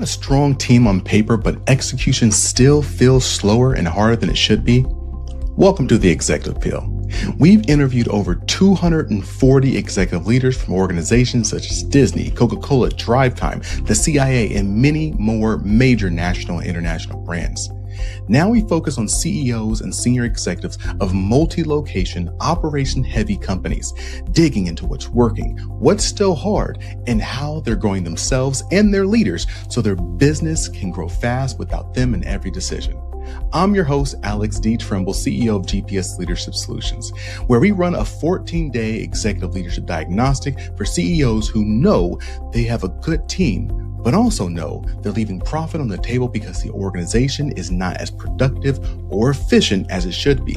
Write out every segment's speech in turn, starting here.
a strong team on paper, but execution still feels slower and harder than it should be? Welcome to the Executive Pill. We've interviewed over 240 executive leaders from organizations such as Disney, Coca-Cola, DriveTime, the CIA, and many more major national and international brands. Now we focus on CEOs and senior executives of multi-location, operation-heavy companies, digging into what's working, what's still hard, and how they're growing themselves and their leaders so their business can grow fast without them in every decision. I'm your host, Alex D. Tremble, CEO of GPS Leadership Solutions, where we run a 14-day executive leadership diagnostic for CEOs who know they have a good team, but also know they're leaving profit on the table because the organization is not as productive or efficient as it should be.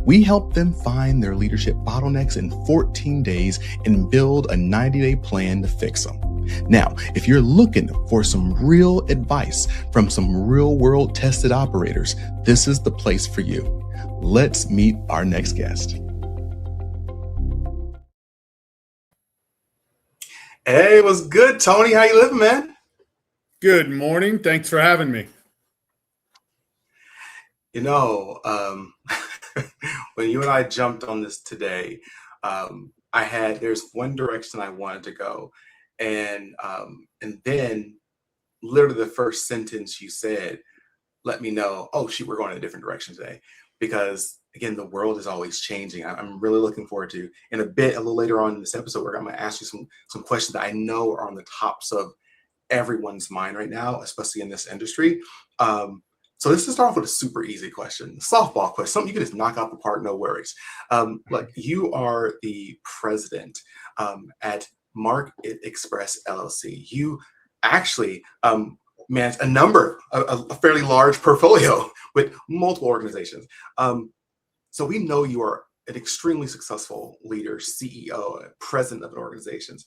We help them find their leadership bottlenecks in 14 days and build a 90-day plan to fix them. Now, if you're looking for some real advice from some real-world tested operators, this is the place for you. Let's meet our next guest. Hey, what's good, Tony? How you living, man? Good morning. Thanks for having me. You know, when you and I jumped on this today, there's one direction I wanted to go. And then literally the first sentence you said, let me know, oh, shoot, we're going in a different direction today. Because again, the world is always changing. I'm really looking forward to, in a little later on in this episode, where I'm going to ask you some questions that I know are on the tops of everyone's mind right now, especially in this industry. So let's just start off with a super easy question, softball question, something you can just knock out the park, no worries. Look, you are the president at Mark-It Express LLC. You actually manage a fairly large portfolio with multiple organizations. So we know you are an extremely successful leader, CEO, president of organizations.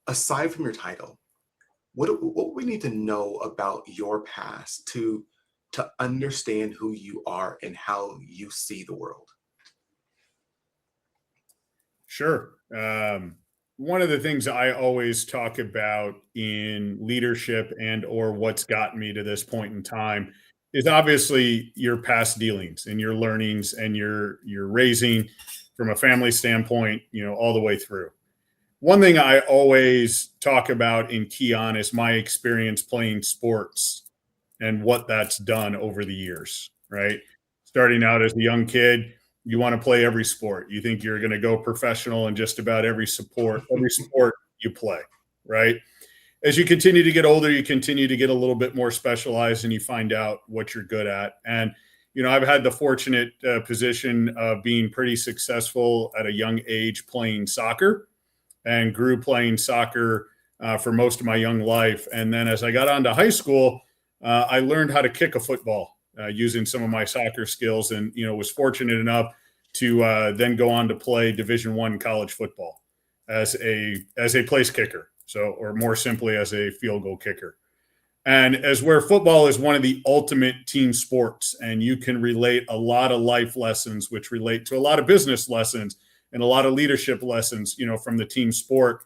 Aside from your title, what we need to know about your past to understand who you are and how you see the world? Sure. One of the things I always talk about in leadership and or what's gotten me to this point in time is obviously your past dealings and your learnings and your raising from a family standpoint, all the way through. One thing I always talk about and key on is my experience playing sports and what that's done over the years, right? Starting out as a young kid, you want to play every sport. You think you're going to go professional in just about every sport you play, right? As you continue to get older, you continue to get a little bit more specialized and you find out what you're good at. And, I've had the fortunate position of being pretty successful at a young age playing soccer, and grew playing soccer for most of my young life. And then as I got on to high school, I learned how to kick a football using some of my soccer skills, and was fortunate enough to then go on to play Division I college football as a place kicker, or more simply as a field goal kicker. And as where football is one of the ultimate team sports, and you can relate a lot of life lessons, which relate to a lot of business lessons and a lot of leadership lessons, from the team sport.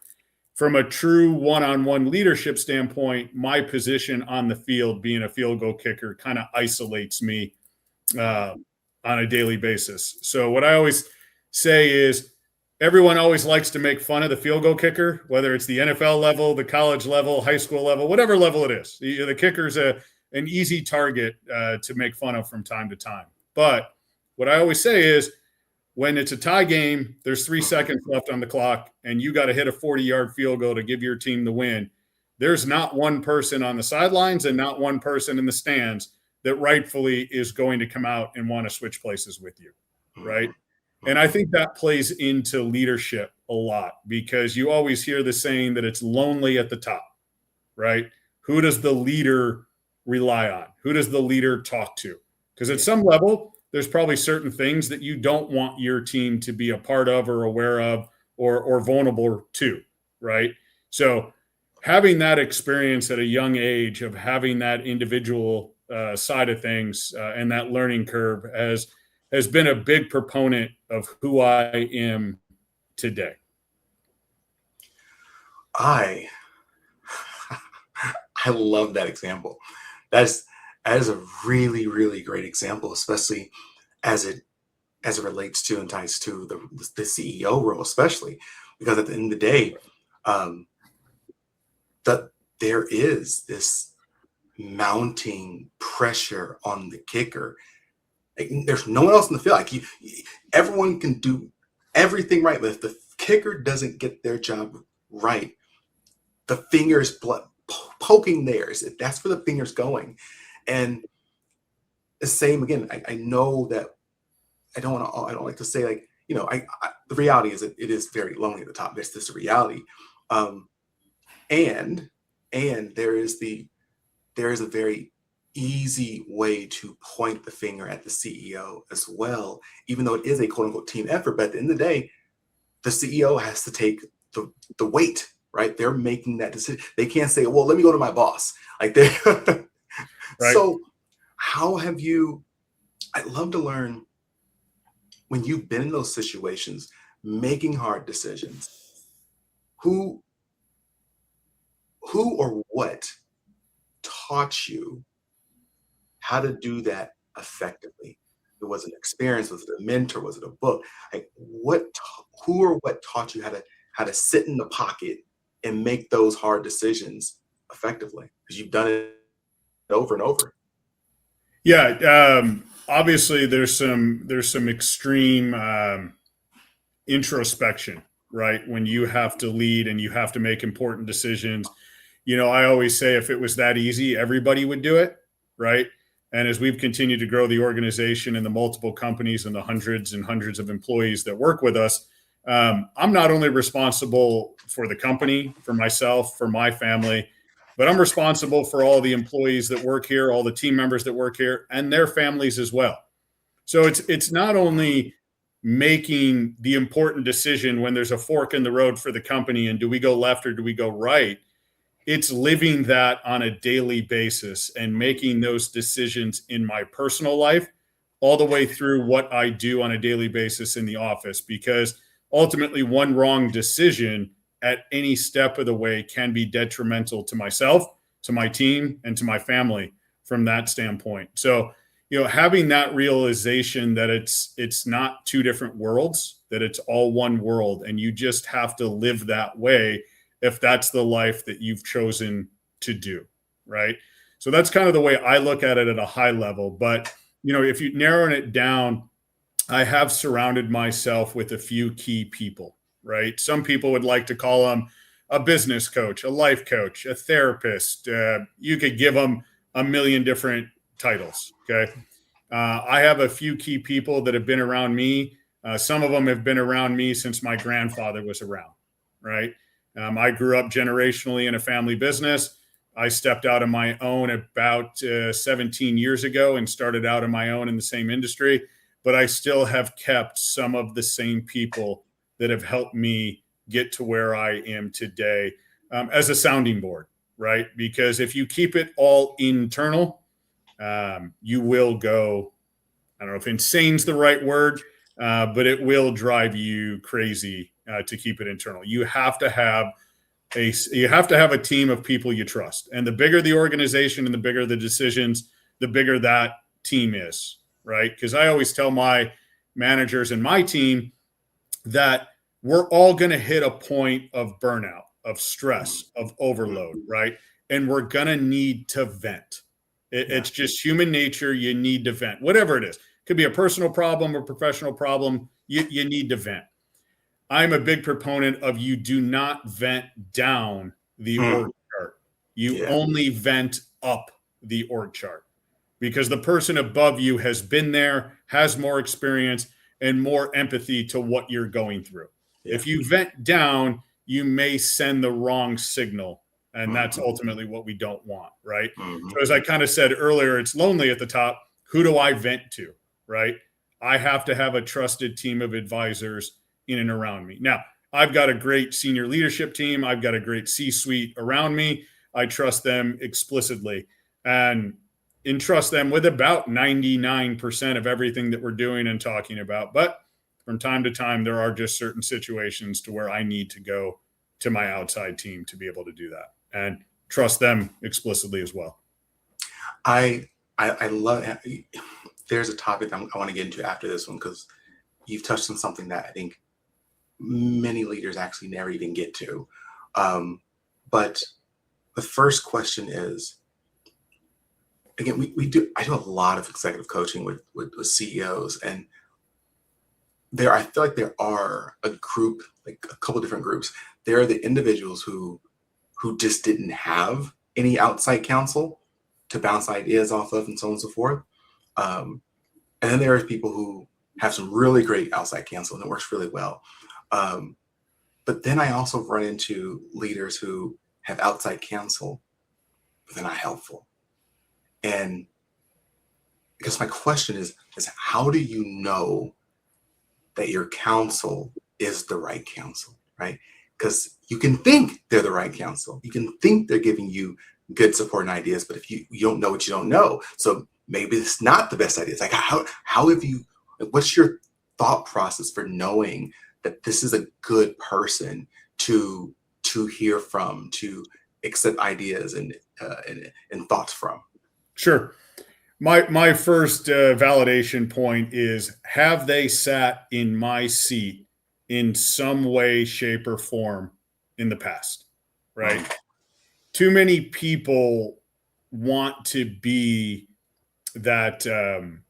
From a true one-on-one leadership standpoint, my position on the field, being a field goal kicker, kind of isolates me on a daily basis. So what I always say is everyone always likes to make fun of the field goal kicker, whether it's the NFL level, the college level, high school level, whatever level it is. The kicker's an easy target to make fun of from time to time. But what I always say is, when it's a tie game, there's 3 seconds left on the clock, and you got to hit a 40-yard field goal to give your team the win. There's not one person on the sidelines and not one person in the stands that rightfully is going to come out and want to switch places with you, right? And I think that plays into leadership a lot, because you always hear the saying that it's lonely at the top, right? Who does the leader rely on? Who does the leader talk to? Because at some level, there's probably certain things that you don't want your team to be a part of or aware of or vulnerable to, right? So having that experience at a young age of having that individual side of things and that learning curve has been a big proponent of who I am today. I I love that example. That is a really, really great example, especially as it relates to and ties to the CEO role, especially because at the end of the day, um, that there is this mounting pressure on the kicker. Like, there's no one else in the field. Like everyone can do everything right, but if the kicker doesn't get their job right, the finger's poking theirs. That's where the finger's going. And the same again. I know that I don't like to say, like, the reality is that it is very lonely at the top. That's just a reality. Um, and there is a very easy way to point the finger at the CEO as well, even though it is a quote unquote team effort. But at the end of the day, the CEO has to take the weight, right? They're making that decision. They can't say, well, let me go to my boss. Like they Right. So how have you, I'd love to learn, when you've been in those situations, making hard decisions, who or what taught you how to do that effectively? It was an experience, was it a mentor, was it a book? Like who or what taught you how to sit in the pocket and make those hard decisions effectively? Because you've done it over and over. Yeah. Obviously there's some extreme introspection, right? When you have to lead and you have to make important decisions. I always say if it was that easy, everybody would do it, right? And as we've continued to grow the organization and the multiple companies and the hundreds and hundreds of employees that work with us, I'm not only responsible for the company, for myself, for my family, but I'm responsible for all the employees that work here, all the team members that work here, and their families as well. So it's not only making the important decision when there's a fork in the road for the company and do we go left or do we go right? It's living that on a daily basis and making those decisions in my personal life all the way through what I do on a daily basis in the office, because ultimately one wrong decision at any step of the way can be detrimental to myself, to my team, and to my family from that standpoint. So, having that realization that it's not two different worlds, that it's all one world, and you just have to live that way if that's the life that you've chosen to do, right? So that's kind of the way I look at it at a high level. But, if you narrow it down, I have surrounded myself with a few key people, right? Some people would like to call them a business coach, a life coach, a therapist. You could give them a million different titles, okay? I have a few key people that have been around me. Some of them have been around me since my grandfather was around, right? I grew up generationally in a family business. I stepped out on my own about 17 years ago and started out on my own in the same industry, but I still have kept some of the same people that have helped me get to where I am today as a sounding board, right? Because if you keep it all internal, you will go, I don't know if insane's the right word, but it will drive you crazy to keep it internal. You have to have a team of people you trust. And the bigger the organization and the bigger the decisions, the bigger that team is, right? Because I always tell my managers and my team that we're all going to hit a point of burnout, of stress, of overload, right? And we're going to need to vent. It's just human nature. You need to vent, whatever it is. It could be a personal problem or professional problem. You need to vent. I'm a big proponent of you do not vent down the org chart. You only vent up the org chart, because the person above you has been there, has more experience and more empathy to what you're going through. Yeah. If you vent down, you may send the wrong signal. And that's ultimately what we don't want, right? So as I kind of said earlier, it's lonely at the top. Who do I vent to, right? I have to have a trusted team of advisors in and around me. Now, I've got a great senior leadership team. I've got a great C-suite around me. I trust them explicitly and entrust them with about 99% of everything that we're doing and talking about. But from time to time, there are just certain situations to where I need to go to my outside team to be able to do that. And trust them explicitly as well. I love, there's a topic I want to get into after this one, because you've touched on something that I think many leaders actually never even get to. But the first question is, again, I do a lot of executive coaching with CEOs, and I feel like there are a group, like a couple different groups. There are the individuals who just didn't have any outside counsel to bounce ideas off of, and so on and so forth. And then there are people who have some really great outside counsel and it works really well. But then I also run into leaders who have outside counsel, but they're not helpful. And because my question is how do you know that your counsel is the right counsel, right? Because you can think they're the right counsel. You can think they're giving you good support and ideas, but if you don't know what you don't know, so maybe it's not the best idea. It's like, how have you, what's your thought process for knowing that this is a good person to hear from, to accept ideas and thoughts from? Sure. My first validation point is, have they sat in my seat in some way, shape, or form in the past, right? Too many people want to be that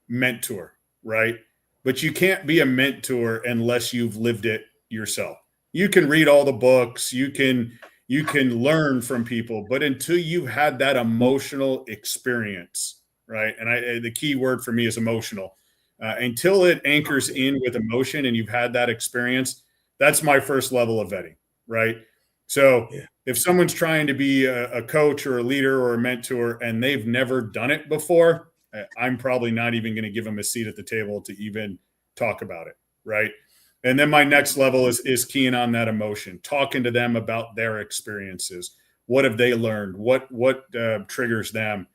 mentor, right? But you can't be a mentor unless you've lived it yourself. You can read all the books, you can learn from people, but until you've had that emotional experience, right? And the key word for me is emotional. Until it anchors in with emotion and you've had that experience, that's my first level of vetting, right? So if someone's trying to be a coach or a leader or a mentor and they've never done it before, I'm probably not even going to give them a seat at the table to even talk about it, right? And then my next level is keying on that emotion, talking to them about their experiences. What have they learned? What triggers them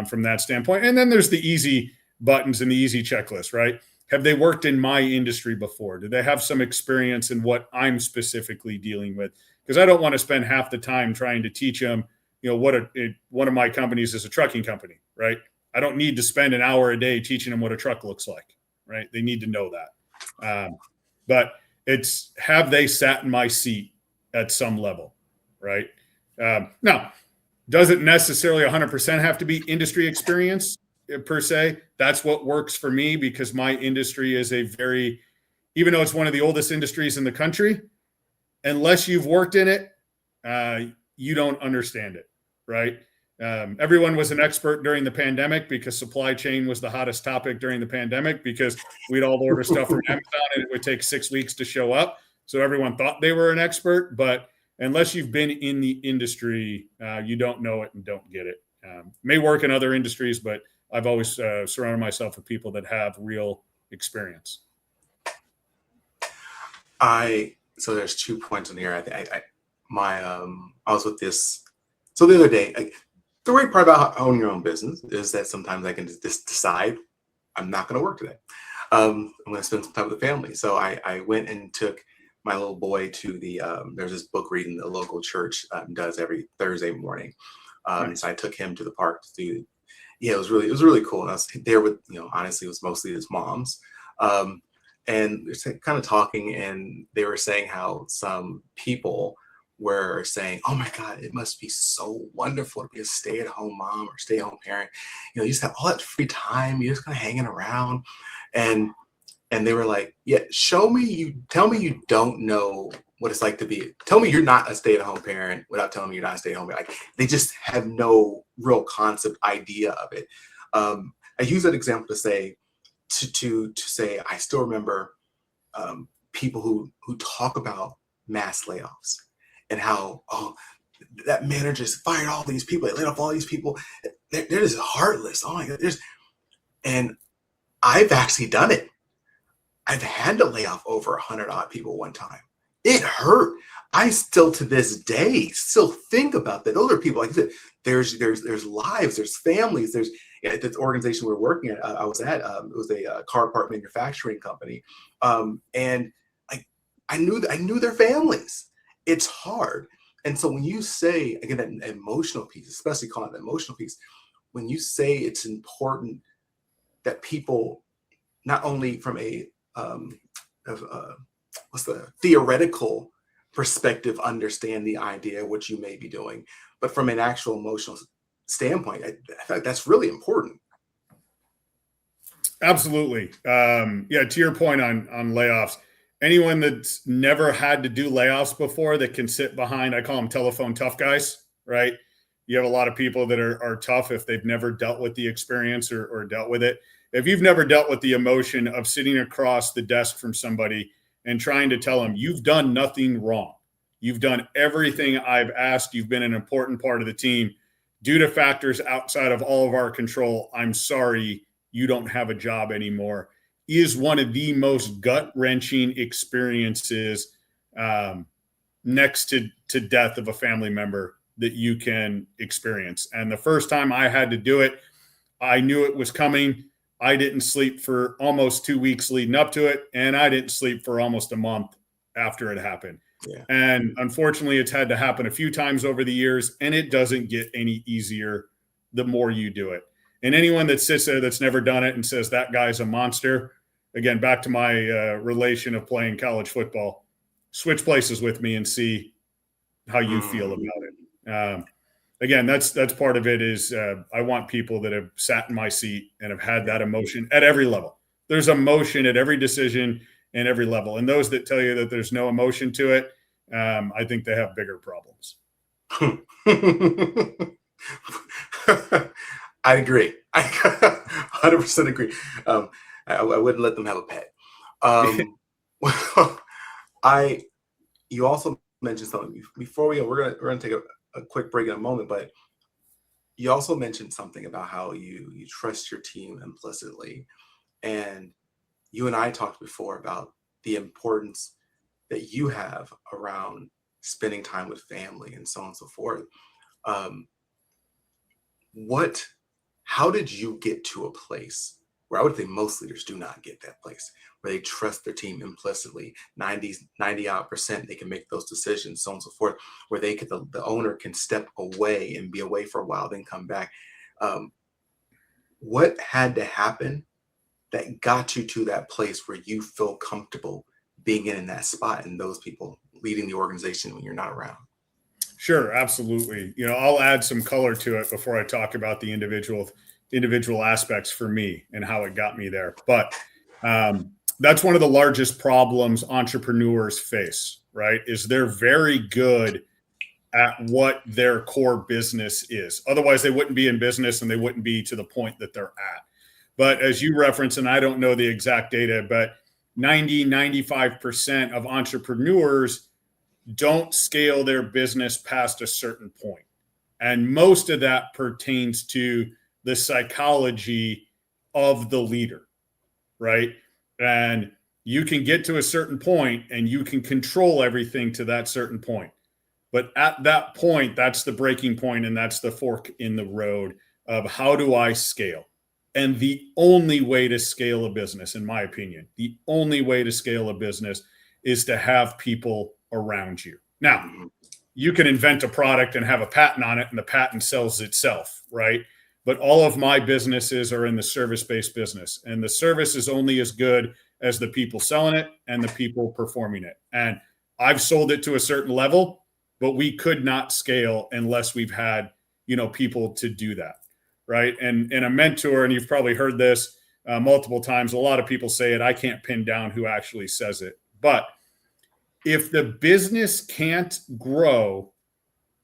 from that standpoint? And then there's the easy buttons and the easy checklist, right? Have they worked in my industry before? Do they have some experience in what I'm specifically dealing with? Because I don't want to spend half the time trying to teach them, one of my companies is a trucking company, right? I don't need to spend an hour a day teaching them what a truck looks like, right? They need to know that. But it's, have they sat in my seat at some level, right? Now, doesn't necessarily 100% have to be industry experience per se. That's what works for me, because my industry is even though it's one of the oldest industries in the country, unless you've worked in it, you don't understand it, right? Everyone was an expert during the pandemic because supply chain was the hottest topic during the pandemic, because we'd all order stuff from Amazon and it would take 6 weeks to show up. So everyone thought they were an expert, but unless you've been in the industry, you don't know it and don't get it. May work in other industries, but I've always surrounded myself with people that have real experience. So there's 2 points in here. I was with this. So the other day, the great part about owning your own business is that sometimes I can just decide I'm not going to work today. I'm going to spend some time with the family. So I went and took my little boy to there's this book reading the local church does every Thursday morning. Right. So I took him to the park to do. It was really cool. And I was there with, honestly, it was mostly his moms. And they're kind of talking, and they were saying how some people were saying, oh my God, it must be so wonderful to be a stay-at-home mom or stay-at-home parent. You just have all that free time. You're just kind of hanging around. And they were like, yeah, tell me you don't know what it's like to be, tell me you're not a stay-at-home parent without telling me you're not a stay-at-home parent. Like, they just have no real concept idea of it. I use that example to say, I still remember people who talk about mass layoffs and how, that manager just fired all these people, they laid off all these people. They're just heartless. Oh my God. And I've actually done it. I've had to lay off over 100 odd people one time. It hurt. I still, to this day, still think about that. Those are people, like I said, there's lives, there's families, there's the organization we're working at. I was at, it was a car part manufacturing company, and I knew their families. It's hard, And so when you say, again, that emotional piece, especially calling it the emotional piece, when you say it's important that people, not only from a of, what's the theoretical perspective, understand the idea of what you may be doing, but from an actual emotional standpoint, I think that's really important. Absolutely. Yeah, to your point on layoffs, anyone that's never had to do layoffs before that can sit behind, I call them telephone tough guys, right? You have a lot of people that are tough if they've never dealt with the experience or dealt with it. If you've never dealt with the emotion of sitting across the desk from somebody and trying to tell them you've done nothing wrong, you've done everything I've asked, you've been an important part of the team, due to factors outside of all of our control, I'm sorry, you don't have a job anymore, is one of the most gut-wrenching experiences, next to death of a family member, that you can experience. And the first time I had to do it, I knew it was coming. I didn't sleep for almost 2 weeks leading up to it, and I didn't sleep for almost a month after it happened. Yeah. And unfortunately, it's had to happen a few times over the years, and it doesn't get any easier the more you do it. And anyone that sits there that's never done it and says that guy's a monster, again, back to my relation of playing college football, switch places with me and see how you feel about it. Again, that's part of it is I want people that have sat in my seat and have had that emotion at every level. There's emotion at every decision and every level. And those that tell you that there's no emotion to it, I think they have bigger problems. I agree. I 100% agree. I wouldn't let them have a pet. You also mentioned something before we're gonna take a quick break in a moment, but you also mentioned something about how you trust your team implicitly, and you and I talked before about the importance that you have around spending time with family and so on and so forth. Um, how did you get to a place where I would think most leaders do not get that place, where they trust their team implicitly, 90% they can make those decisions, so on and so forth, where the owner can step away and be away for a while, then come back. What had to happen that got you to that place where you feel comfortable being in that spot and those people leading the organization when you're not around? Sure, absolutely. I'll add some color to it before I talk about the individual aspects for me and how it got me there. But that's one of the largest problems entrepreneurs face, right? Is they're very good at what their core business is. Otherwise, they wouldn't be in business and they wouldn't be to the point that they're at. But as you reference, and I don't know the exact data, but 95% of entrepreneurs don't scale their business past a certain point. And most of that pertains to the psychology of the leader, right? And you can get to a certain point and you can control everything to that certain point. But at that point, that's the breaking point and that's the fork in the road of how do I scale? And the only way to scale a business, in my opinion, the only way to scale a business is to have people around you. Now, you can invent a product and have a patent on it and the patent sells itself, right? But all of my businesses are in the service-based business, and the service is only as good as the people selling it and the people performing it. And I've sold it to a certain level, but we could not scale unless we've had, people to do that, right? And a mentor, and you've probably heard this multiple times, a lot of people say it, I can't pin down who actually says it, but if the business can't grow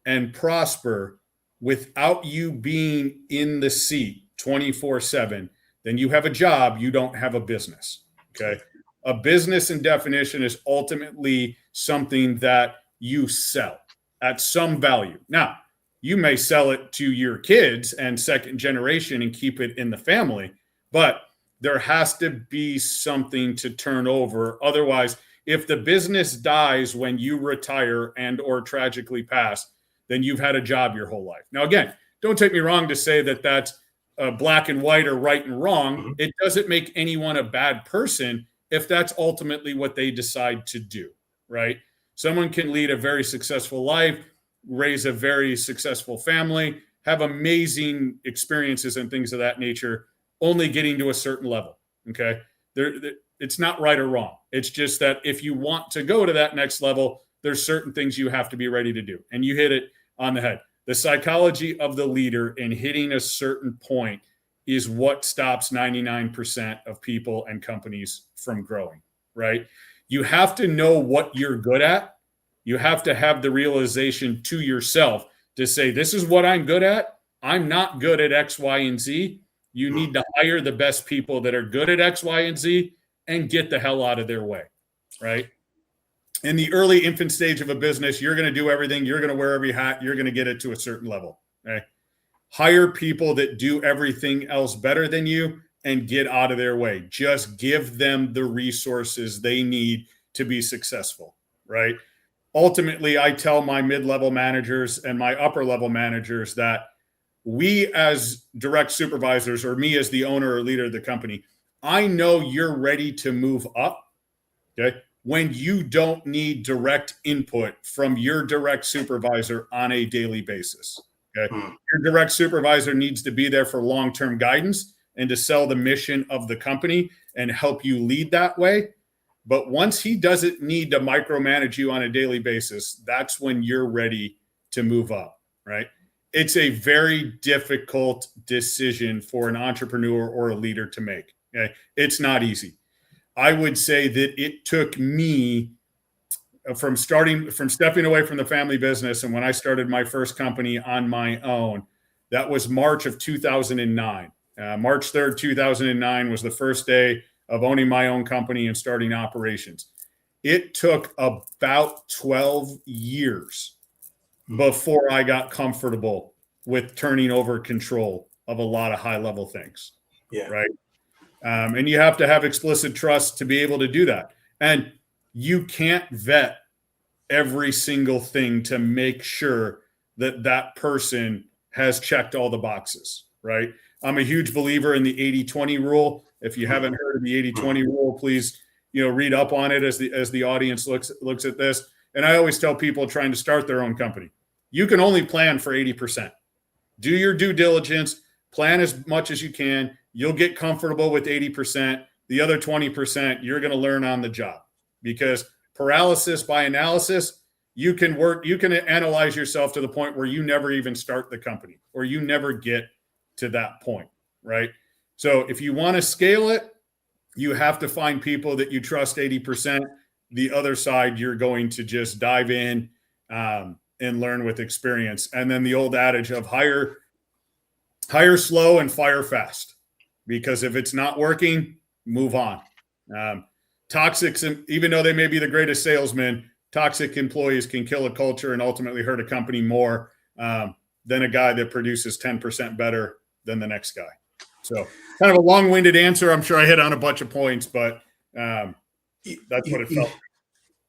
and prosper without you being in the seat 24/7, then you have a job, you don't have a business. Okay. A business in definition is ultimately something that you sell at some value. Now, you may sell it to your kids and second generation and keep it in the family, but there has to be something to turn over. Otherwise, if the business dies when you retire and or tragically pass, then you've had a job your whole life. Now, again, don't take me wrong to say that that's black and white or right and wrong. Mm-hmm. It doesn't make anyone a bad person if that's ultimately what they decide to do, right? Someone can lead a very successful life raise a very successful family, have amazing experiences and things of that nature, only getting to a certain level. Okay. It's not right or wrong. It's just that if you want to go to that next level, there's certain things you have to be ready to do. And you hit it on the head. The psychology of the leader in hitting a certain point is what stops 99% of people and companies from growing, right? You have to know what you're good at. You have to have the realization to yourself to say, this is what I'm good at. I'm not good at X, Y, and Z. You need to hire the best people that are good at X, Y, and Z and get the hell out of their way, right? In the early infant stage of a business, you're going to do everything. You're going to wear every hat. You're going to get it to a certain level, okay? Hire people that do everything else better than you and get out of their way. Just give them the resources they need to be successful, right? Ultimately, I tell my mid-level managers and my upper-level managers that we as direct supervisors, or me as the owner or leader of the company, I know you're ready to move up, okay, when you don't need direct input from your direct supervisor on a daily basis. Okay. Your direct supervisor needs to be there for long-term guidance and to sell the mission of the company and help you lead that way. But once he doesn't need to micromanage you on a daily basis, that's when you're ready to move up, right? It's a very difficult decision for an entrepreneur or a leader to make. Okay. It's not easy. I would say that it took me from stepping away from the family business. And when I started my first company on my own, that was March of 2009. March 3rd, 2009 was the first day of owning my own company and starting operations. It took about 12 years before I got comfortable with turning over control of a lot of high level things. Yeah. Right. And you have to have explicit trust to be able to do that. And you can't vet every single thing to make sure that that person has checked all the boxes, right? I'm a huge believer in the 80-20 rule. If you haven't heard of the 80-20 rule, please, read up on it as the audience looks at this. And I always tell people trying to start their own company, you can only plan for 80%. Do your due diligence, plan as much as you can. You'll get comfortable with 80%. The other 20%, you're going to learn on the job, because paralysis by analysis, you can analyze yourself to the point where you never even start the company, or you never get to that point, right? So if you want to scale it, you have to find people that you trust 80%. The other side, you're going to just dive in and learn with experience. And then the old adage of hire slow and fire fast, because if it's not working, move on. Toxic, even though they may be the greatest salesmen, toxic employees can kill a culture and ultimately hurt a company more than a guy that produces 10% better than the next guy. So kind of a long-winded answer. I'm sure I hit on a bunch of points, but that's what it felt.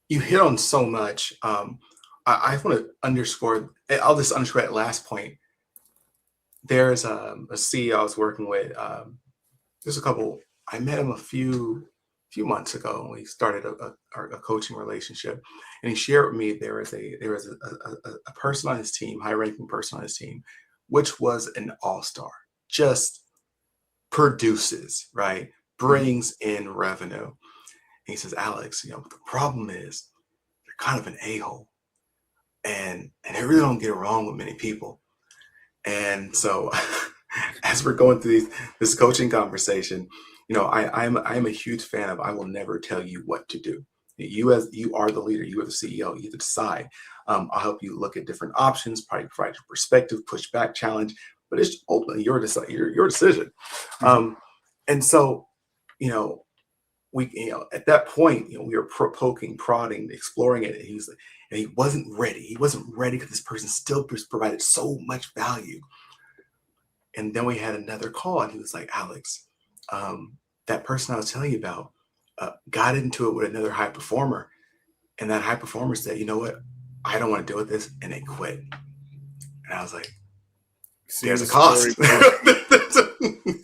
You hit on so much. I want to underscore, I'll just underscore that last point. There's a CEO I was working with. There's a couple, I met him a few months ago when we started a coaching relationship, and he shared with me there was a person on his team, high-ranking person on his team, which was an all-star, just produces, right, brings in revenue. And he says, Alex, the problem is they're kind of an a-hole, and they really don't get along with many people. And so as we're going through this coaching conversation, I'm a huge fan of, I will never tell you what to do. You are the leader, you are the CEO, you have to decide. I'll help you look at different options, probably provide your perspective, push back, challenge, but it's ultimately your decision. And so, we, at that point, we were poking, prodding, exploring it. And he wasn't ready. He wasn't ready because this person still provided so much value. And then we had another call, and he was like, Alex, that person I was telling you about got into it with another high performer. And that high performer said, you know what? I don't want to deal with this. And they quit. And I was like, there's a cost.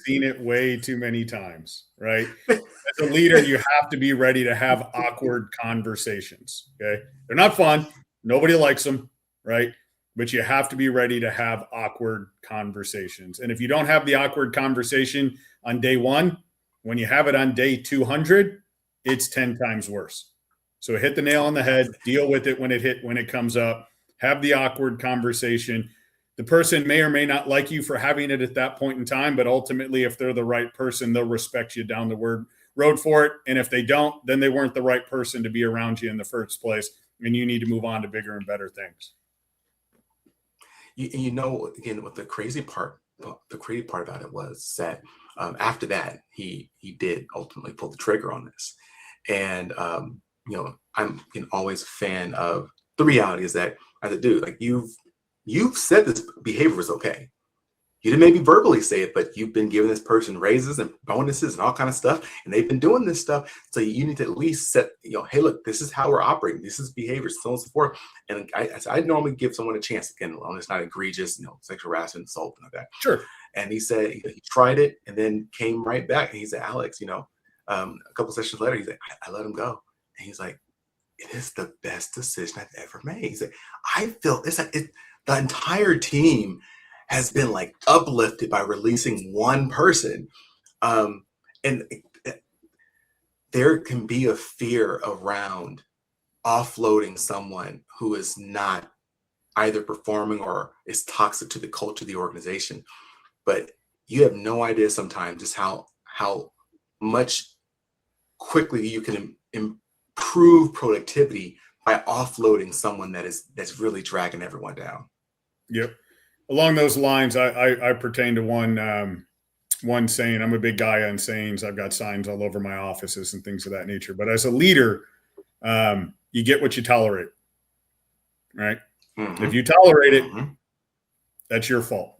Seen it way too many times, right? As a leader, you have to be ready to have awkward conversations. Okay. They're not fun. Nobody likes them, right? but you have to be ready to have awkward conversations. And if you don't have the awkward conversation on day one, when you have it on day 200, it's 10 times worse. So hit the nail on the head, deal with it when it comes up, have the awkward conversation. The person may or may not like you for having it at that point in time, but ultimately, if they're the right person, they'll respect you down the road for it. And if they don't, then they weren't the right person to be around you in the first place, and you need to move on to bigger and better things. Again, what the crazy part about it was that after that, he did ultimately pull the trigger on this. And I'm always a fan of the reality is that as a dude, like you've said this behavior was okay. You didn't maybe verbally say it, but you've been giving this person raises and bonuses and all kind of stuff, and they've been doing this stuff. So you need to at least set, hey, look, this is how we're operating. This is behavior, so on and so forth. And I normally give someone a chance, again, as long as it's not egregious, sexual harassment, assault, and like that. Sure. And he said he tried it and then came right back. And he said, Alex, a couple sessions later, he's like, I let him go. And he's like, it is the best decision I've ever made. He's like, I feel it's like the entire team has been like uplifted by releasing one person. And there can be a fear around offloading someone who is not either performing or is toxic to the culture of the organization. But you have no idea sometimes just how much quickly you can improve productivity by offloading someone that's really dragging everyone down. Yep. Along those lines, I pertain to one saying. I'm a big guy on sayings. I've got signs all over my offices and things of that nature. But as a leader, you get what you tolerate, right? Mm-hmm. If you tolerate it, that's your fault.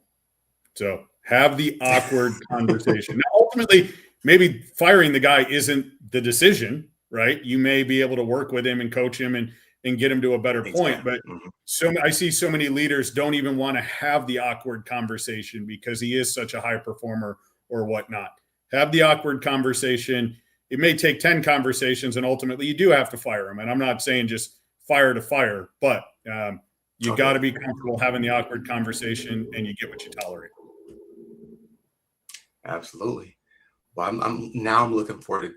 So have the awkward conversation. Now, ultimately, maybe firing the guy isn't the decision, right? You may be able to work with him and coach him and get him to a better point. But I see so many leaders don't even want to have the awkward conversation because he is such a high performer or whatnot. Have the awkward conversation. It may take 10 conversations, and ultimately you do have to fire him. And I'm not saying just fire to fire, but you got to be comfortable having the awkward conversation, and you get what you tolerate. Absolutely. Well, I'm looking forward to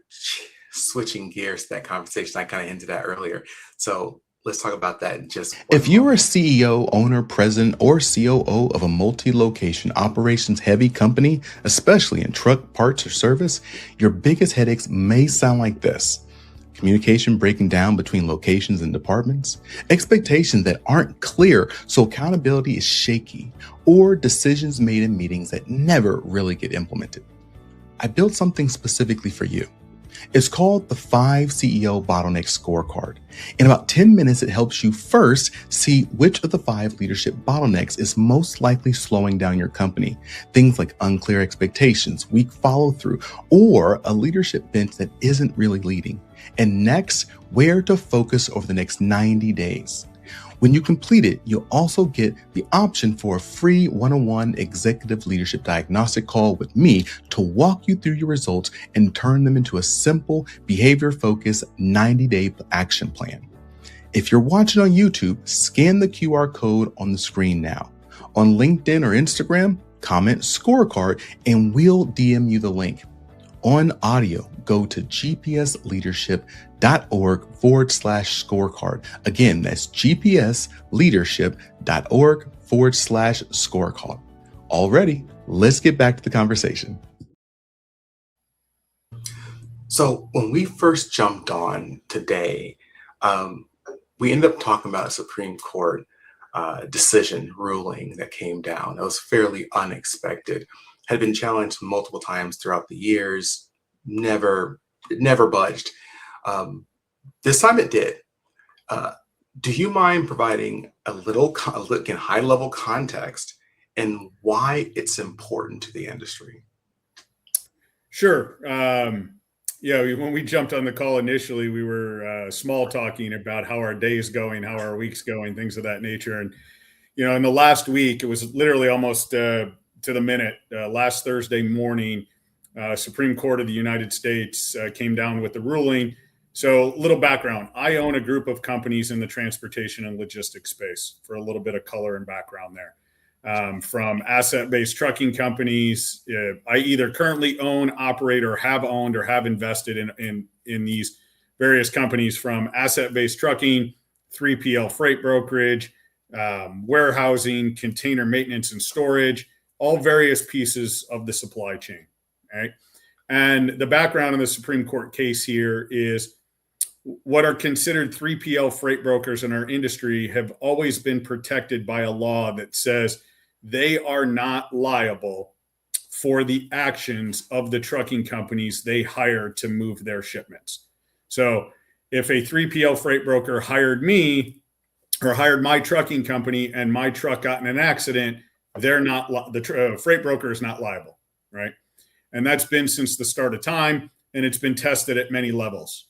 switching gears to that conversation. I kind of hinted at earlier. So let's talk about that in just one If you're a CEO, owner, president, or COO of a multi-location operations heavy company, especially in truck, parts, or service, your biggest headaches may sound like this. Communication breaking down between locations and departments, expectations that aren't clear so accountability is shaky, or decisions made in meetings that never really get implemented. I built something specifically for you. It's called the 5 CEO Bottleneck Scorecard. In about 10 minutes, it helps you first see which of the 5 leadership bottlenecks is most likely slowing down your company. Things like unclear expectations, weak follow-through, or a leadership bench that isn't really leading. And next, where to focus over the next 90 days. When you complete it, you'll also get the option for a free one-on-one executive leadership diagnostic call with me to walk you through your results and turn them into a simple behavior-focused 90-day action plan. If you're watching on YouTube, scan the QR code on the screen now. On LinkedIn or Instagram, comment scorecard and we'll DM you the link. On audio, go to gpsleadership.org/scorecard. Again, that's gpsleadership.org/scorecard. All ready? Let's get back to the conversation. So when we first jumped on today, we ended up talking about a Supreme Court decision ruling that came down. That was fairly unexpected. Had been challenged multiple times throughout the years, never budged. This time it did. Do you mind providing a little high-level context and why it's important to the industry? Sure. When we jumped on the call initially, we were small talking about how our day's going, how our week's going, things of that nature. And, in the last week, it was literally almost to the minute. Last Thursday morning, Supreme Court of the United States came down with the ruling So, little background. I own a group of companies in the transportation and logistics space, for a little bit of color and background there. From asset-based trucking companies, I either currently own, operate, or have invested in these various companies, from asset-based trucking, 3PL freight brokerage, warehousing, container maintenance and storage, all various pieces of the supply chain. Right. And the background in the Supreme Court case here is what are considered 3PL freight brokers in our industry have always been protected by a law that says they are not liable for the actions of the trucking companies they hire to move their shipments. So if a 3PL freight broker hired me or hired my trucking company and my truck got in an accident, they're not, the freight broker is not liable, right? And that's been since the start of time, and it's been tested at many levels.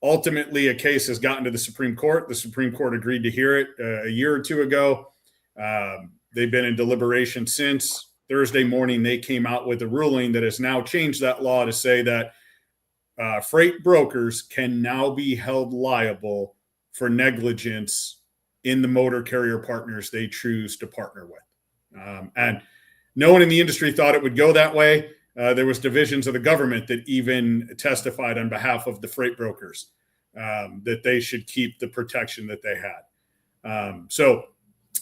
Ultimately, a case has gotten to the Supreme Court. The Supreme Court agreed to hear it a year or two ago. They've been in deliberation since. Thursday morning, they came out with a ruling that has now changed that law to say that freight brokers can now be held liable for negligence in the motor carrier partners they choose to partner with. And no one in the industry thought it would go that way. There was divisions of the government that even testified on behalf of the freight brokers that they should keep the protection that they had. So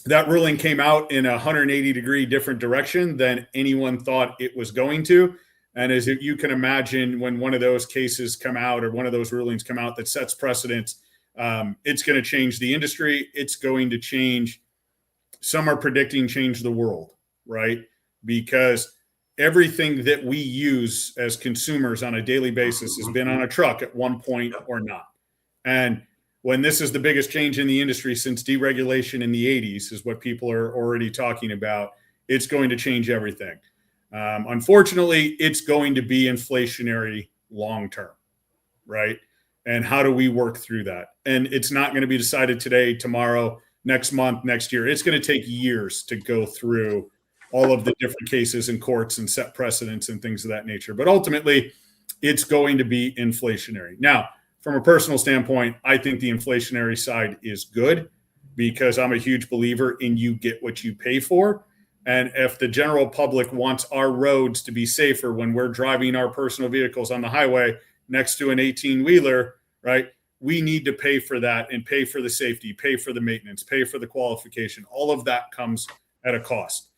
that ruling came out in a 180-degree different direction than anyone thought it was going to. And as you can imagine, when one of those cases come out or one of those rulings come out that sets precedents, it's going to change the industry. It's going to change. Some are predicting change the world, right? Because everything that we use as consumers on a daily basis has been on a truck at one point or not. And when this is the biggest change in the industry since deregulation in the 80s, is what people are already talking about, it's going to change everything. Unfortunately, it's going to be inflationary long-term, right? And how do we work through that? And it's not going to be decided today, tomorrow, next month, next year. It's going to take years to go through all of the different cases in courts and set precedents and things of that nature. But ultimately, it's going to be inflationary. Now, from a personal standpoint, I think the inflationary side is good because I'm a huge believer in you get what you pay for. And if the general public wants our roads to be safer when we're driving our personal vehicles on the highway next to an 18-wheeler, right, we need to pay for that and pay for the safety, pay for the maintenance, pay for the qualification. All of that comes at a cost.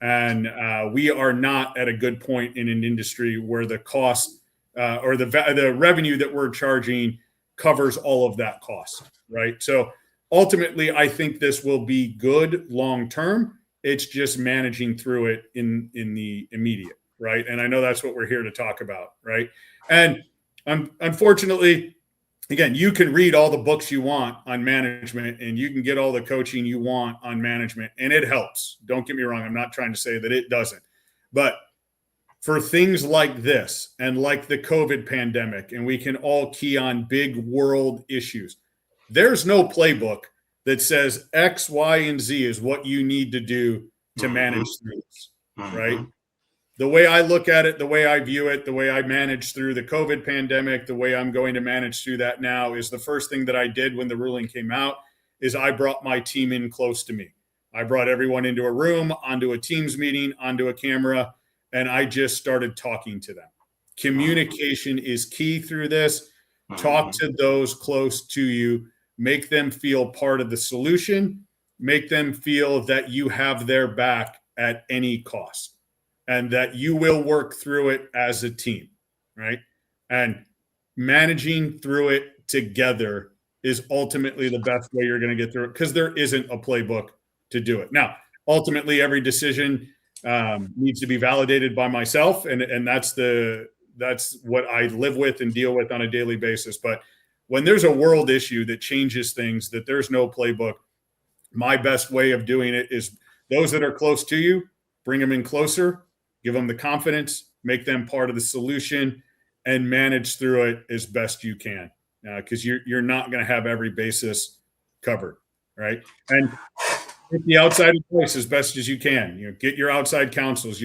And we are not at a good point in an industry where the cost or the revenue that we're charging covers all of that cost, right? So ultimately, I think this will be good long term. It's just managing through it in the immediate, right? And I know that's what we're here to talk about, right? And unfortunately, again, you can read all the books you want on management and you can get all the coaching you want on management, and it helps. Don't get me wrong. I'm not trying to say that it doesn't. But for things like this and like the COVID pandemic, and we can all key on big world issues, there's no playbook that says X, Y, and Z is what you need to do to manage through this, right? The way I look at it, the way I view it, the way I managed through the COVID pandemic, the way I'm going to manage through that now is the first thing that I did when the ruling came out is I brought my team in close to me. I brought everyone into a room, onto a Teams meeting, onto a camera, and I just started talking to them. Communication is key through this. Talk to those close to you. Make them feel part of the solution. Make them feel that you have their back at any cost, and that you will work through it as a team, right? And managing through it together is ultimately the best way you're going to get through it, because there isn't a playbook to do it. Now, ultimately, every decision needs to be validated by myself, and that's what I live with and deal with on a daily basis. But when there's a world issue that changes things, that there's no playbook, my best way of doing it is those that are close to you, bring them in closer, give them the confidence, make them part of the solution, and manage through it as best you can, because you're not going to have every basis covered, right? And get the outside advice as best as you can. Get your outside counsels.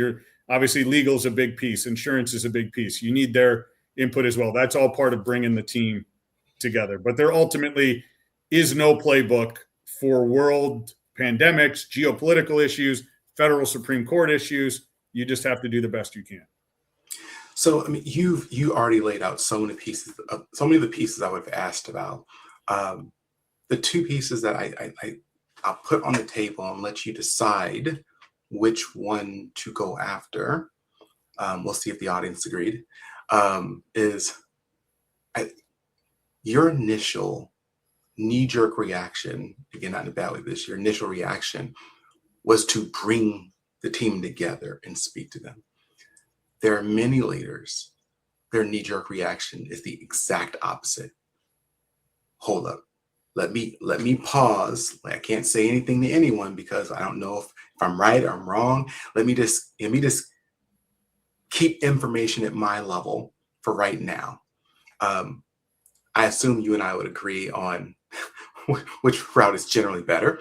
Obviously, legal is a big piece. Insurance is a big piece. You need their input as well. That's all part of bringing the team together. But there ultimately is no playbook for world pandemics, geopolitical issues, federal Supreme Court issues. You just have to do the best you can. So, I mean, you already laid out so many pieces, so many of the pieces I would have asked about. The two pieces that I'll put on the table and let you decide which one to go after. We'll see if the audience agreed. Is your initial knee-jerk reaction, again, not in a bad way, but your initial reaction was to bring the team together and speak to them. There are many leaders, their knee-jerk reaction is the exact opposite. Hold up. Let me pause. I can't say anything to anyone because I don't know if I'm right or I'm wrong. Let me just keep information at my level for right now. I assume you and I would agree on which route is generally better.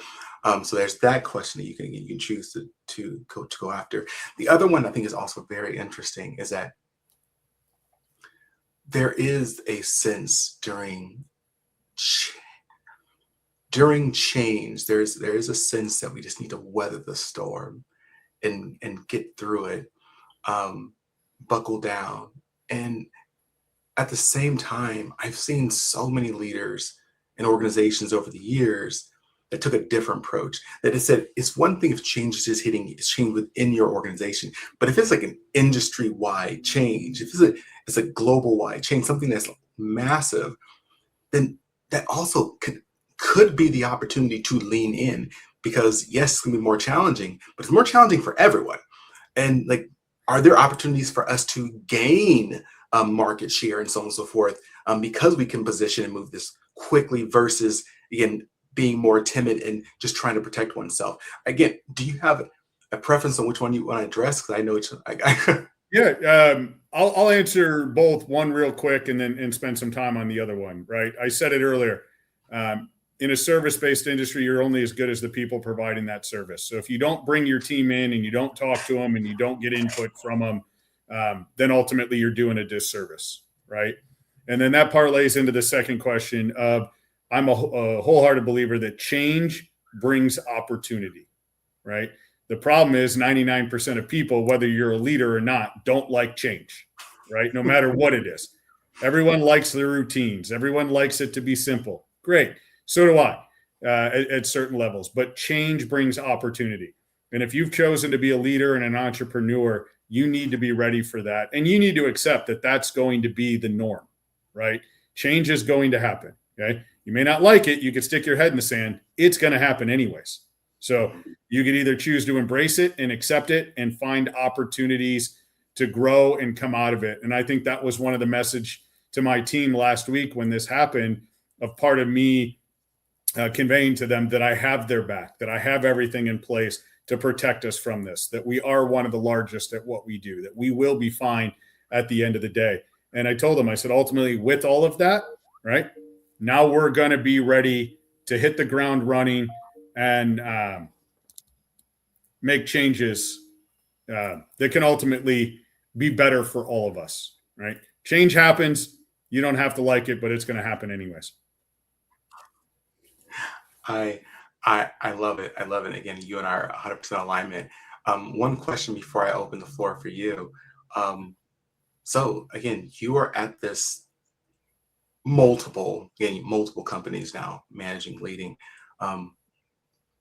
So there's that question that you can choose to go after. The other one I think is also very interesting is that there is a sense during change, there is a sense that we just need to weather the storm and get through it, buckle down. And at the same time, I've seen so many leaders and organizations over the years that took a different approach. That it said it's one thing if change is just it's change within your organization, but if it's like an industry-wide change, if it's a global-wide change, something that's massive, then that also could be the opportunity to lean in, because yes, it's gonna be more challenging, but it's more challenging for everyone. And like, are there opportunities for us to gain market share and so on and so forth, because we can position and move this quickly versus, again, being more timid and just trying to protect oneself? Again, do you have a preference on which one you want to address? Because I know it's Yeah, I'll answer both, one real quick and spend some time on the other one, right? I said it earlier. In a service-based industry, you're only as good as the people providing that service. So if you don't bring your team in and you don't talk to them and you don't get input from them, then ultimately you're doing a disservice, right? And then that parlays into the second question of, I'm a wholehearted believer that change brings opportunity, right? The problem is 99% of people, whether you're a leader or not, don't like change, right? No matter what it is. Everyone likes their routines. Everyone likes it to be simple. Great. So do I at certain levels. But change brings opportunity. And if you've chosen to be a leader and an entrepreneur, you need to be ready for that. And you need to accept that that's going to be the norm, right? Change is going to happen, okay? You may not like it. You could stick your head in the sand. It's going to happen anyways. So you could either choose to embrace it and accept it and find opportunities to grow and come out of it. And I think that was one of the message to my team last week when this happened, of part of me conveying to them that I have their back, that I have everything in place to protect us from this, that we are one of the largest at what we do, that we will be fine at the end of the day. And I told them, I said, ultimately, with all of that, right, now we're going to be ready to hit the ground running and make changes that can ultimately be better for all of us, right? Change happens. You don't have to like it, but it's going to happen anyways. I love it. I love it. Again, you and I are 100% alignment. One question before I open the floor for you. So again, you are at this multiple companies now, managing, leading.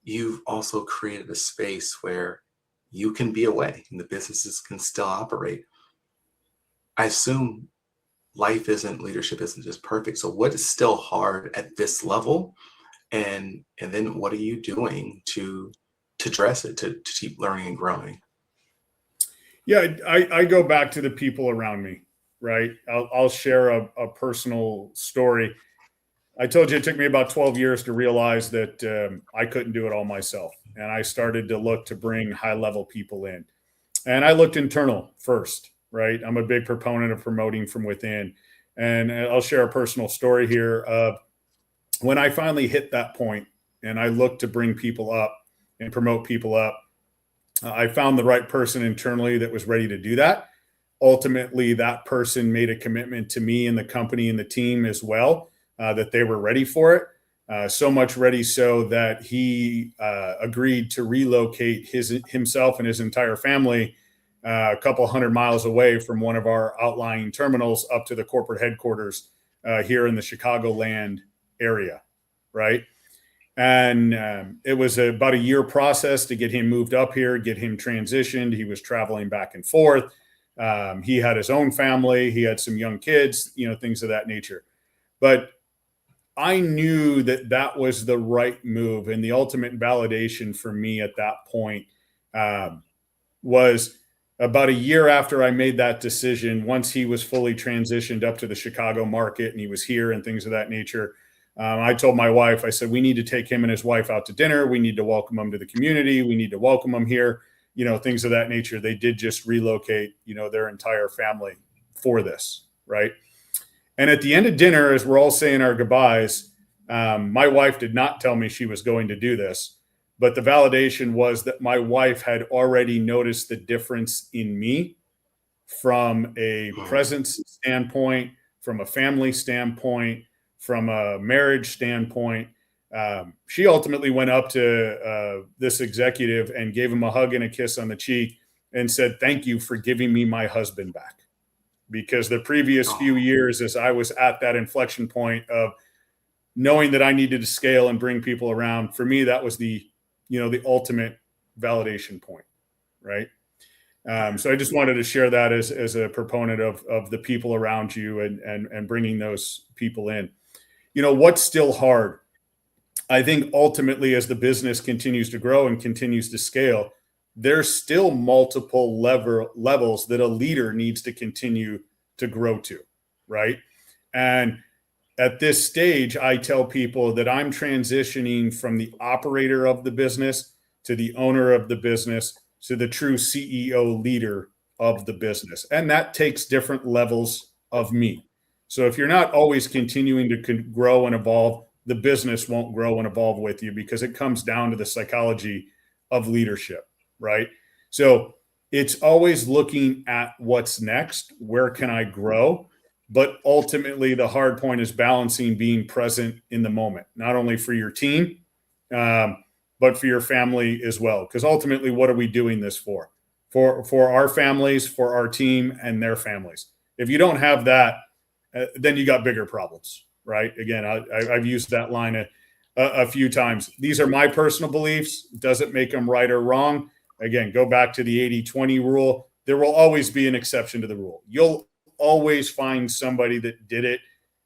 You've also created a space where you can be away and the businesses can still operate. I assume leadership isn't just perfect. So what is still hard at this level? And then what are you doing to address it, to keep learning and growing? Yeah, I go back to the people around me, right? I'll share a personal story. I told you it took me about 12 years to realize that I couldn't do it all myself. And I started to look to bring high-level people in. And I looked internal first, right? I'm a big proponent of promoting from within. And I'll share a personal story here of when I finally hit that point and I looked to bring people up and promote people up, I found the right person internally that was ready to do that. Ultimately, that person made a commitment to me and the company and the team as well that they were ready for it. So much ready so that he agreed to relocate himself and his entire family a couple hundred miles away from one of our outlying terminals up to the corporate headquarters here in the Chicagoland area, right? And it was about a year process to get him moved up here, get him transitioned. He was traveling back and forth. He had his own family. He had some young kids, things of that nature. But I knew that that was the right move. And the ultimate validation for me at that point was about a year after I made that decision, once he was fully transitioned up to the Chicago market and he was here and things of that nature. I told my wife, I said, we need to take him and his wife out to dinner. We need to welcome him to the community. We need to welcome him here, things of that nature. They did just relocate, their entire family for this, right? And at the end of dinner, as we're all saying our goodbyes, my wife did not tell me she was going to do this, but the validation was that my wife had already noticed the difference in me from a presence standpoint, from a family standpoint, from a marriage standpoint. She ultimately went up to this executive and gave him a hug and a kiss on the cheek and said, "Thank you for giving me my husband back." Because the previous few years, as I was at that inflection point of knowing that I needed to scale and bring people around, for me, that was the ultimate validation point, right? So I just wanted to share that as a proponent of the people around you and bringing those people in. What's still hard? I think ultimately, as the business continues to grow and continues to scale, there's still multiple levels that a leader needs to continue to grow to, right? And at this stage, I tell people that I'm transitioning from the operator of the business to the owner of the business to the true CEO leader of the business. And that takes different levels of me. So if you're not always continuing to grow and evolve, the business won't grow and evolve with you, because it comes down to the psychology of leadership, right? So it's always looking at what's next. Where can I grow? But ultimately, the hard point is balancing being present in the moment, not only for your team, but for your family as well. Because ultimately, what are we doing this for? For our families, for our team, and their families. If you don't have that, then you got bigger problems, right? Again, I've used that line a few times. These are my personal beliefs. Doesn't make them right or wrong. Again, go back to the 80-20 rule. There will always be an exception to the rule. You'll always find somebody that did it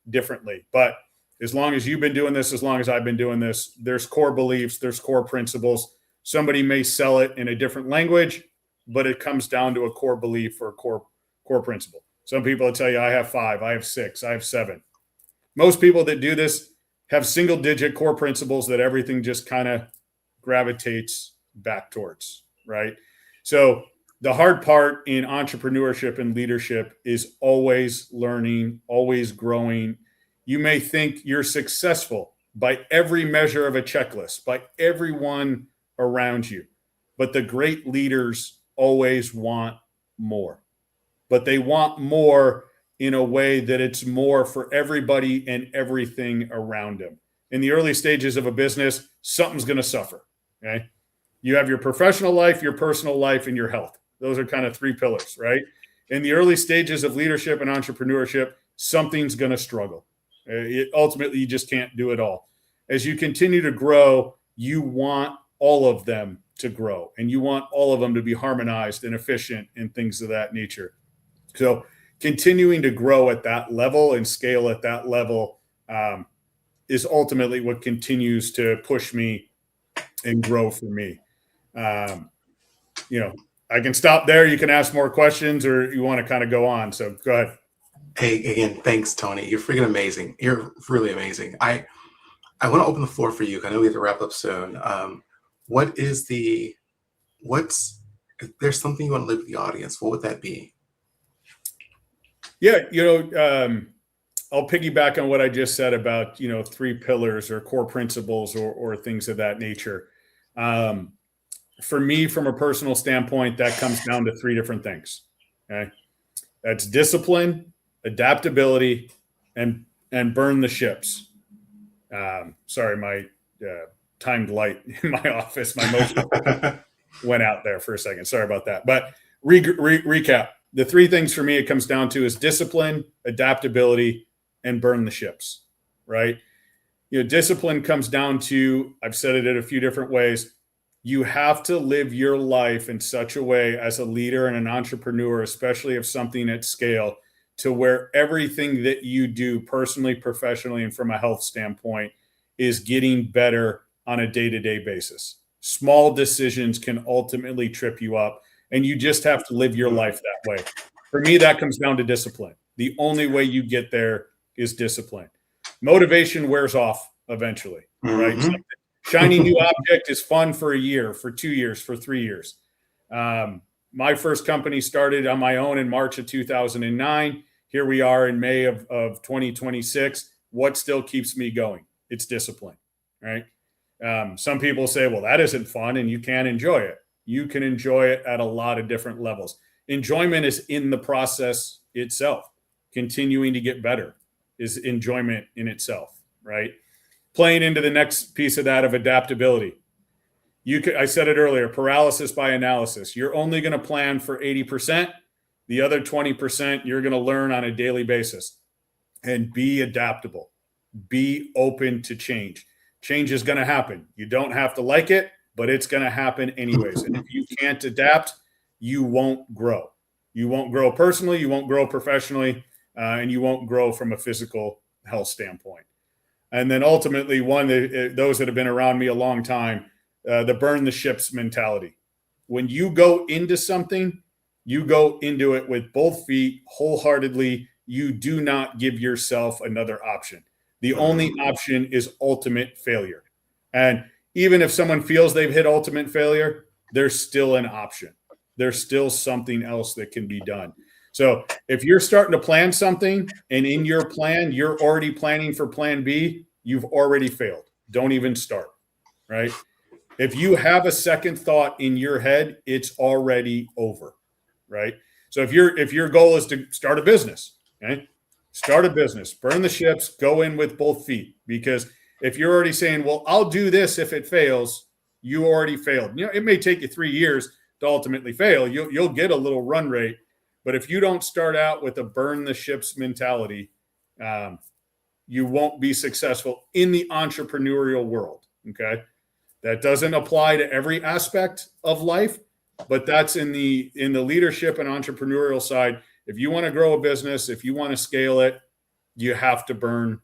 differently. But as long as you've been doing this, as long as I've been doing this, there's core beliefs, there's core principles. Somebody may sell it in a different language, but it comes down to a core belief or a core principle. Some people will tell you, I have 5, I have 6, I have 7. Most people that do this have single-digit core principles that everything just kind of gravitates back towards, right? So the hard part in entrepreneurship and leadership is always learning, always growing. You may think you're successful by every measure of a checklist, by everyone around you, but the great leaders always want more. But they want more in a way that it's more for everybody and everything around them. In the early stages of a business, something's going to suffer, okay? You have your professional life, your personal life, and your health. Those are kind of 3 pillars, right? In the early stages of leadership and entrepreneurship, something's going to struggle. Ultimately, you just can't do it all. As you continue to grow, you want all of them to grow, and you want all of them to be harmonized and efficient and things of that nature. So continuing to grow at that level and scale at that level is ultimately what continues to push me and grow for me. I can stop there. You can ask more questions, or you want to kind of go on. So go ahead. Hey, again, thanks, Tony. You're freaking amazing. You're really amazing. I want to open the floor for you. I know we have to wrap up soon. If there's something you want to leave with the audience, what would that be? Yeah, I'll piggyback on what I just said about, 3 pillars or core principles or things of that nature. For me, from a personal standpoint, that comes down to 3 different things. Okay. That's discipline, adaptability, and and burn the ships. Sorry, my timed light in my office, my motion went out there for a second. Sorry about that. But recap. The three things for me it comes down to is discipline, adaptability, and burn the ships, right? Discipline comes down to, I've said it in a few different ways. You have to live your life in such a way as a leader and an entrepreneur, especially of something at scale, to where everything that you do personally, professionally, and from a health standpoint is getting better on a day-to-day basis. Small decisions can ultimately trip you up, and you just have to live your life that way. For me, that comes down to discipline. The only way you get there is discipline. Motivation wears off eventually, right? Mm-hmm. Shiny new object is fun for a year, for 2 years, for 3 years. My first company started on my own in March of 2009. Here we are in May of 2026. What still keeps me going? It's discipline, right? Some people say, well, that isn't fun and you can't enjoy it. You can enjoy it at a lot of different levels. Enjoyment is in the process itself. Continuing to get better is enjoyment in itself, right? Playing into the next piece of that of adaptability. I said it earlier, paralysis by analysis. You're only going to plan for 80%. The other 20% you're going to learn on a daily basis. And be adaptable. Be open to change. Change is going to happen. You don't have to like it, but it's going to happen anyways. And if you can't adapt, you won't grow. You won't grow personally, you won't grow professionally, and you won't grow from a physical health standpoint. And then ultimately, those that have been around me a long time, the burn the ships mentality. When you go into something, you go into it with both feet wholeheartedly. You do not give yourself another option. The only option is ultimate failure. And even if someone feels they've hit ultimate failure, there's still an option. There's still something else that can be done. So if you're starting to plan something and in your plan, you're already planning for plan B, you've already failed. Don't even start, right? If you have a second thought in your head, it's already over, right? So if your goal is to start a business, okay? Start a business, burn the ships, go in with both feet. Because if you're already saying, well, I'll do this if it fails, you already failed. It may take you 3 years to ultimately fail. You'll get a little run rate. But if you don't start out with a burn the ships mentality, you won't be successful in the entrepreneurial world, okay? That doesn't apply to every aspect of life, but that's in the leadership and entrepreneurial side. If you want to grow a business, if you want to scale it, you have to burn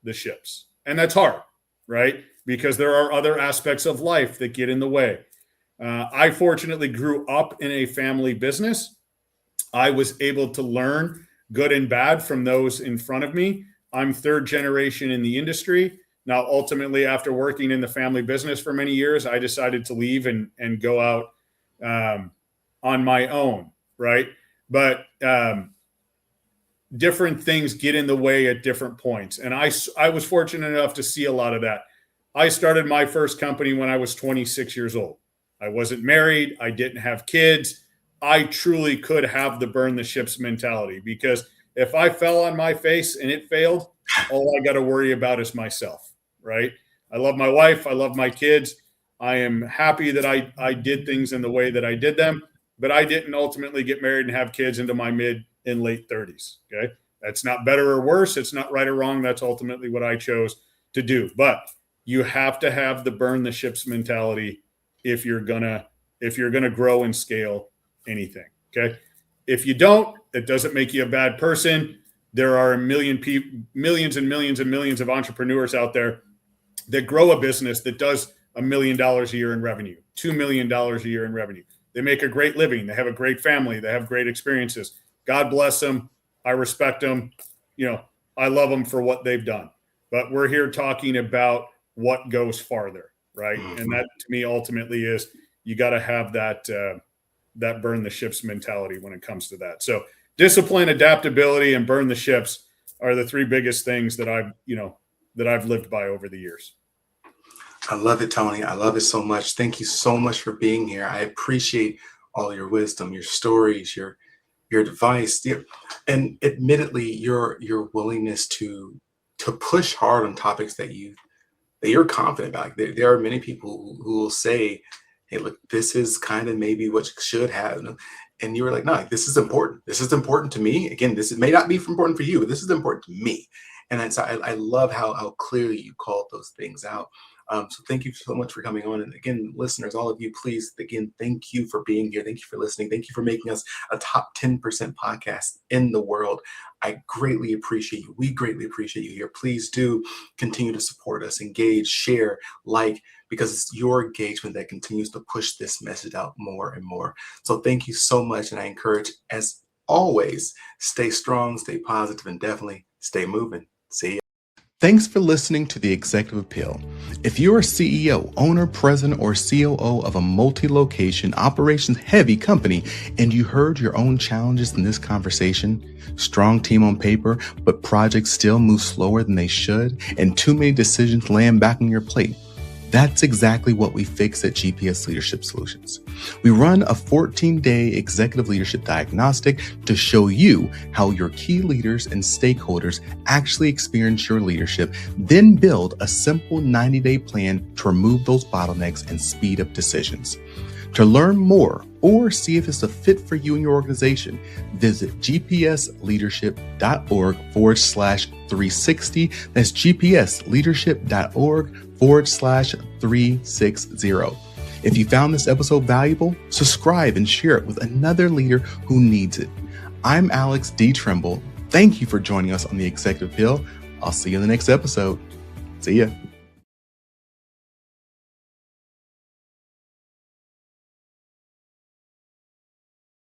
the ships. And that's hard, right? Because there are other aspects of life that get in the way. I fortunately grew up in a family business. I was able to learn good and bad from those in front of me. I'm third generation in the industry. Now, ultimately, after working in the family business for many years, I decided to leave and go out on my own, right? But different things get in the way at different points. And I was fortunate enough to see a lot of that. I started my first company when I was 26 years old. I wasn't married. I didn't have kids. I truly could have the burn the ships mentality, because if I fell on my face and it failed, all I got to worry about is myself, right? I love my wife. I love my kids. I am happy that I did things in the way that I did them, but I didn't ultimately get married and have kids into my mid and late 30s, okay? That's not better or worse. It's not right or wrong. That's ultimately what I chose to do. But you have to have the burn the ships mentality if you're gonna grow and scale anything, okay? If you don't, it doesn't make you a bad person. There are millions and millions and millions of entrepreneurs out there that grow a business that does $1 million a year in revenue, $2 million a year in revenue. They make a great living. They have a great family. They have great experiences. God bless them. I respect them. I love them for what they've done. But we're here talking about what goes farther, right? Mm-hmm. And that, to me, ultimately is you got to have that burn the ships mentality when it comes to that. So discipline, adaptability, and burn the ships are the three biggest things that I've lived by over the years. I love it, Tony. I love it so much. Thank you so much for being here. I appreciate all your wisdom, your stories, your advice, and admittedly, your willingness to to push hard on topics that you're confident about. Like, there are many people who will say, hey, look, this is kind of maybe what you should have. And you were like, no, this is important. This is important to me. Again, may not be important for you, but this is important to me. And so I love how clearly you called those things out. So thank you so much for coming on. And again, listeners, all of you, please, again, thank you for being here. Thank you for listening. Thank you for making us a top 10% podcast in the world. I greatly appreciate you. We greatly appreciate you here. Please do continue to support us, engage, share, like, because it's your engagement that continues to push this message out more and more. So thank you so much. And I encourage, as always, stay strong, stay positive, and definitely stay moving. See ya. Thanks for listening to The Executive Appeal. If you're a CEO, owner, president, or COO of a multi-location, operations-heavy company, and you heard your own challenges in this conversation, strong team on paper, but projects still move slower than they should, and too many decisions land back on your plate, that's exactly what we fix at GPS Leadership Solutions. We run a 14-day executive leadership diagnostic to show you how your key leaders and stakeholders actually experience your leadership, then build a simple 90-day plan to remove those bottlenecks and speed up decisions. To learn more or see if it's a fit for you and your organization, visit gpsleadership.org/360. That's gpsleadership.org/360. If you found this episode valuable, subscribe and share it with another leader who needs it. I'm Alex D. Tremble. Thank you for joining us on The Executive Appeal. I'll see you in the next episode. See ya.